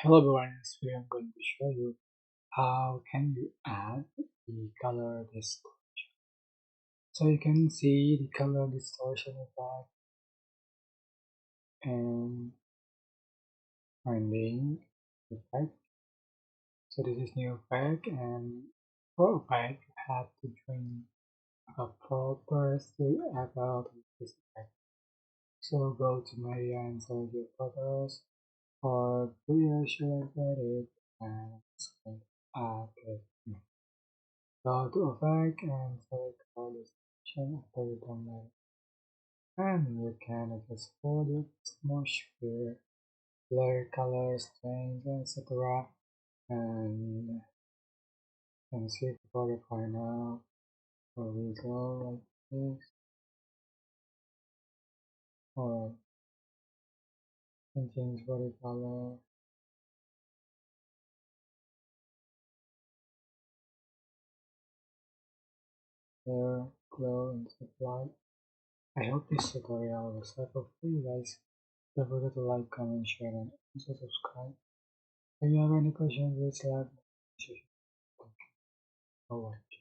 Hello everyone, in this video I'm going to show you how can you add the color distortion. So you can see the color distortion effect and finding effect. So this is new effect, and for effect you have to bring a proper to about this effect. So go to media and select your photos or video selected it and select add it. Go to effect and select color distortion after you download, and you can adjust for the atmosphere, blur colors, change, etc. And can see the final result like this, or can change body color, hair, glow, and stuff like. I hope this tutorial was helpful for you guys. Don't forget to like, comment, share, and also subscribe. If you have any questions, please let me know. Thank you for watching.